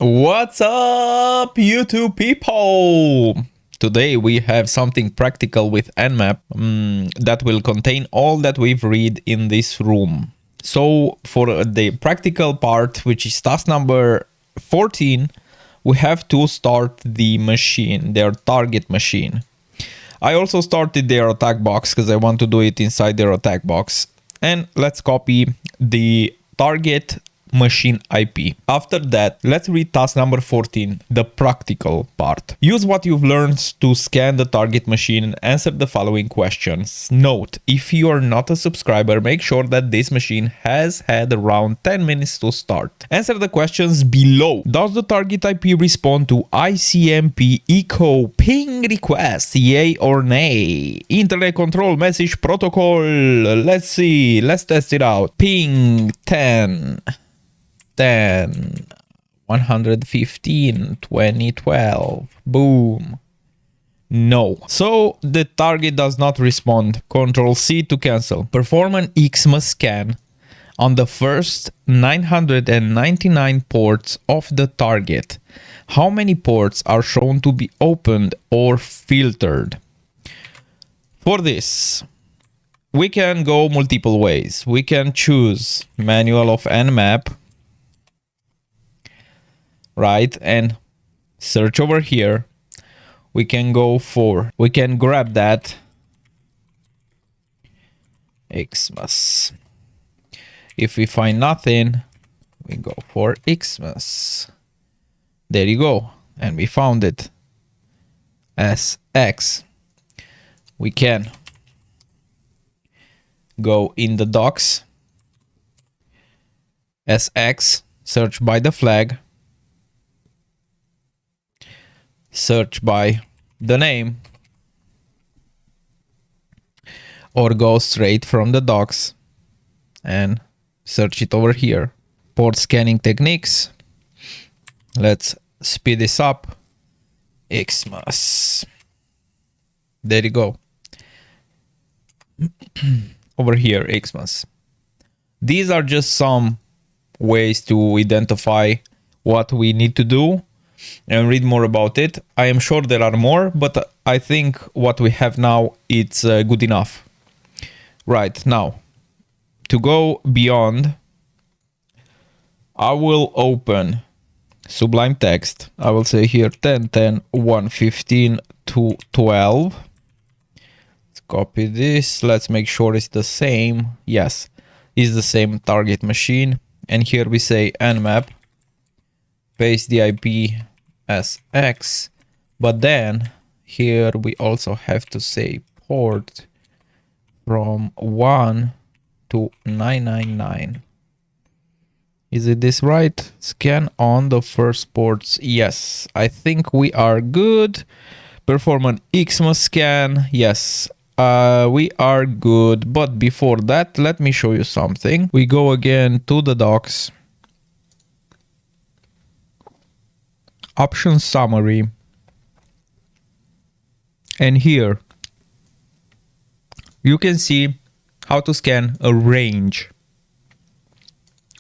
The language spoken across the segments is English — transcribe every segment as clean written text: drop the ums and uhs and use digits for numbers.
What's up, YouTube people? Today we have something practical with Nmap that will contain all that we've read in this room. So for the practical part, which is task number 14, we have to start the machine, their target machine. I also started their attack box because I want to do it inside their attack box. And let's copy the target machine IP. After that, let's read task number 14, the practical part. Use what you've learned to scan the target machine and answer the following questions. Note, if you are not a subscriber, make sure that this machine has had around 10 minutes to start. Answer the questions below. Does the target IP respond to ICMP echo ping request, yay or nay? Internet control message protocol. Let's see, let's test it out. Ping 10 115 2012. Boom. No. So the target does not respond. Control C to cancel. Perform an XMA scan on the first 999 ports of the target. How many ports are shown to be opened or filtered? For this, we can go multiple ways. We can choose manual of Nmap, right, and search over here. We can grab that Xmas. If we find nothing, we go for Xmas. There you go, and we found it as X. We can go in the docs as X, search by the flag, search by the name, or go straight from the docs and search it over here. Port scanning techniques. Let's speed this up. Xmas. There you go. Over here, Xmas. These are just some ways to identify what we need to do and read more about it. I am sure there are more, but I think what we have now, it's good enough. Right, now, to go beyond, I will open Sublime Text. I will say here 10, 115 to 12. Let's copy this. Let's make sure it's the same. Yes, it's the same target machine. And here we say Nmap. Paste the IP as X, but then here we also have to say port from 1 to 999. Is it this right? Scan on the first ports. Yes, I think we are good. Perform an XMA scan. Yes, we are good. But before that, let me show you something. We go again to the docs. Option summary, and here you can see how to scan a range.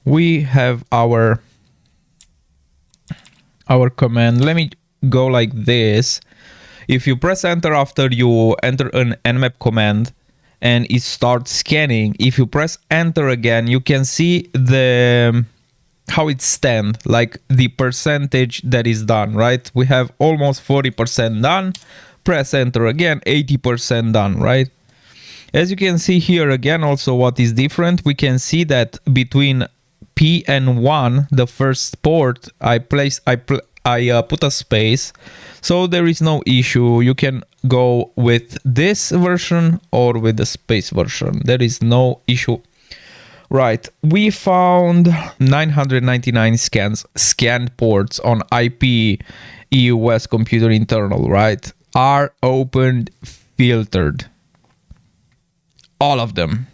We have our command. Let me go like this. If you press enter after you enter an Nmap command and it starts scanning, if you press enter again, you can see the how it stands, like the percentage that is done, right? We have almost 40% done. Press enter again, 80% done, right? As you can see here again, also what is different, we can see that between P and 1, the first port, I put a space, so there is no issue. You can go with this version or with the space version. There is no issue. Right, we found 999 scanned ports on IP EUS computer internal, right? Are opened, filtered. All of them.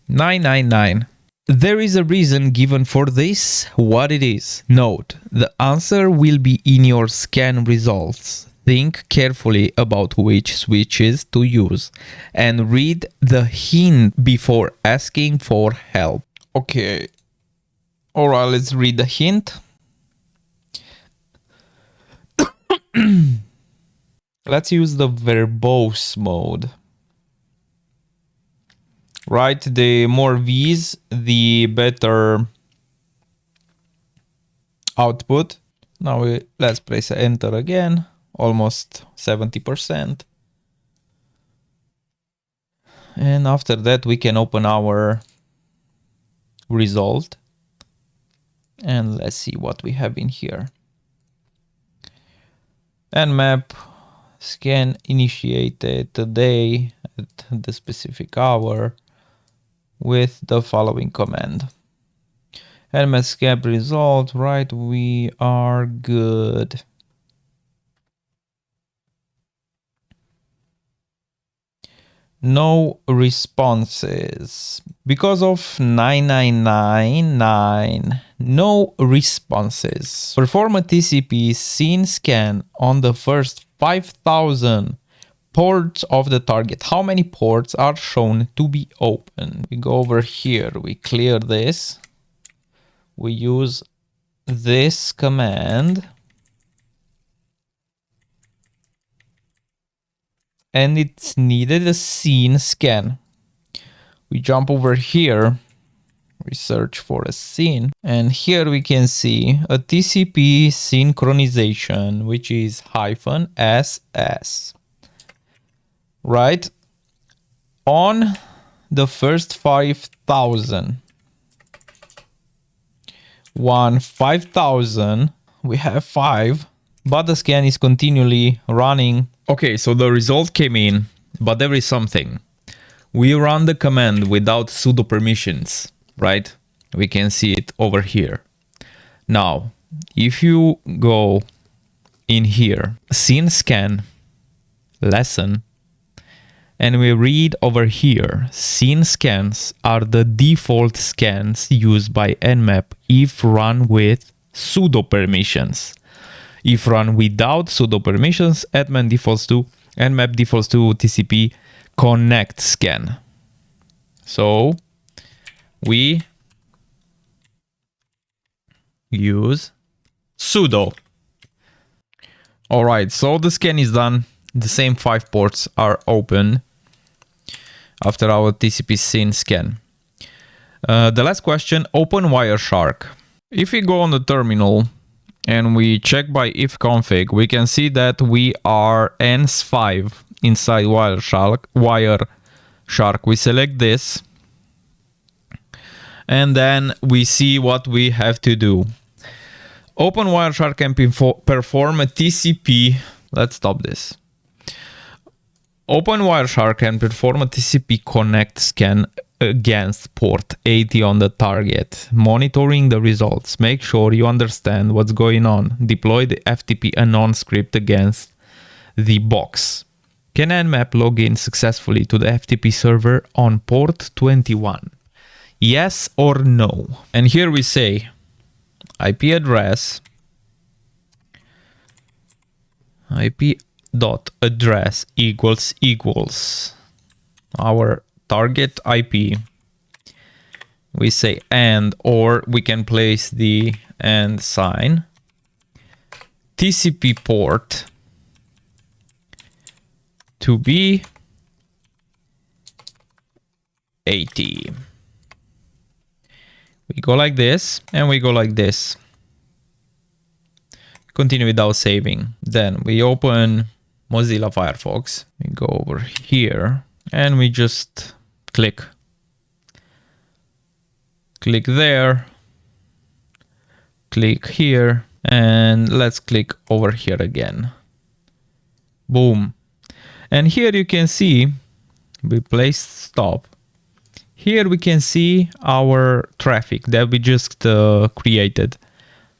999. There is a reason given for this, what it is. Note, the answer will be in your scan results. Think carefully about which switches to use and read the hint before asking for help. Okay, alright, let's read the hint. Let's use the verbose mode. Right, the more V's, the better output. Now let's press enter again, almost 70%. And after that, we can open our result. And let's see what we have in here. Nmap scan initiated today at the specific hour with the following command. Nmap scan result, right? We are good. No responses. Because of 9999, no responses. Perform a TCP scene scan on the first 5,000 ports of the target. How many ports are shown to be open? We go over here, we clear this. We use this command. And it's needed a scene scan. We jump over here, we search for a scene, and here we can see a TCP synchronization, which is -SS. Right? On the first 5,000. 5,000, we have 5, but the scan is continually running. Okay, so the result came in, but there is something. We run the command without sudo permissions, right? We can see it over here. Now, if you go in here, scene scan, lesson, and we read over here, scene scans are the default scans used by Nmap if run with sudo permissions. If run without sudo permissions, Nmap defaults to TCP connect scan. So we use sudo. All right, so the scan is done. The same 5 ports are open after our TCP scene scan. The last question, open Wireshark. If we go on the terminal and we check by ifconfig, we can see that we are ENS5 inside Wireshark. We select this, and then we see what we have to do. Open Wireshark and perform a TCP. Let's stop this. Open Wireshark and perform a TCP connect scan against port 80 on the target, monitoring the results. Make sure you understand what's going on. Deploy the FTP anon script against the box. Can Nmap log in successfully to the FTP server on port 21? Yes or no? And here we say IP address, IP.address equals our target IP. We say and, or we can place the and sign. TCP port to be 80. We go like this and we go like this. Continue without saving. Then we open Mozilla Firefox. We go over here and we just click there, click here, and let's click over here again. Boom. And here you can see we placed stop. Here we can see our traffic that we just created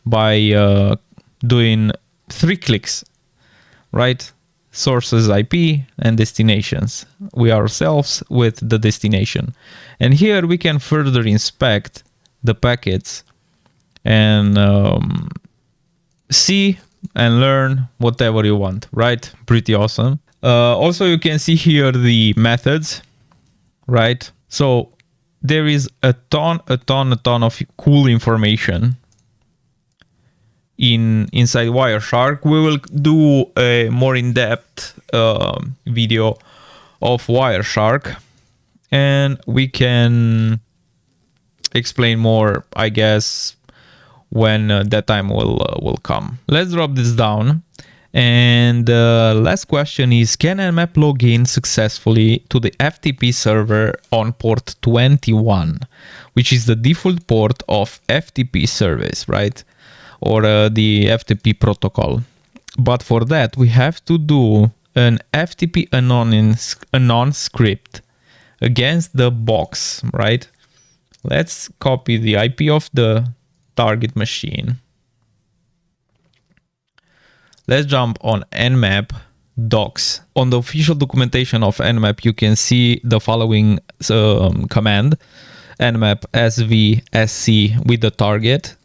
by doing 3 clicks, right? Sources IP and destinations. We ourselves with the destination. And here we can further inspect the packets and see and learn whatever you want, right? Pretty awesome. Also, you can see here the methods, right? So there is a ton of cool information inside Wireshark. We will do a more in-depth video of Wireshark, and we can explain more, I guess, when that time will come. Let's drop this down. And the last question is, can Nmap log in successfully to the FTP server on port 21, which is the default port of FTP service, right? Or the FTP protocol. But for that, we have to do an FTP anon script against the box, right? Let's copy the IP of the target machine. Let's jump on Nmap docs. On the official documentation of Nmap, you can see the following command: Nmap svsc with the target,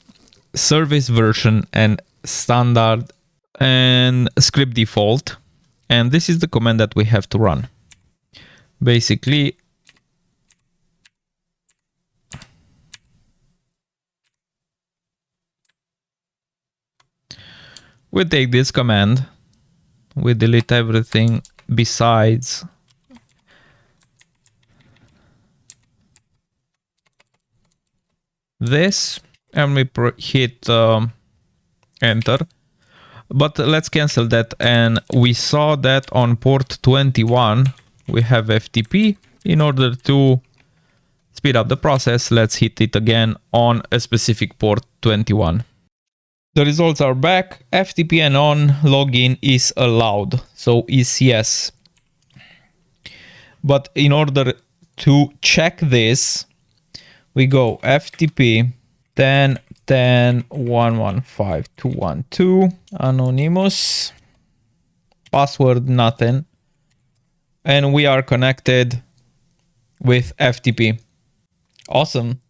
service version and standard, and script default. And this is the command that we have to run. Basically, we take this command, we delete everything besides this, and we hit enter. But let's cancel that, and we saw that on port 21 we have FTP. In order to speed up the process, let's hit it again on a specific port 21. The results are back. FTP anon login is allowed, so is yes. But in order to check this, we go FTP 10.10.115.212 anonymous, password nothing, and we are connected with FTP. Awesome.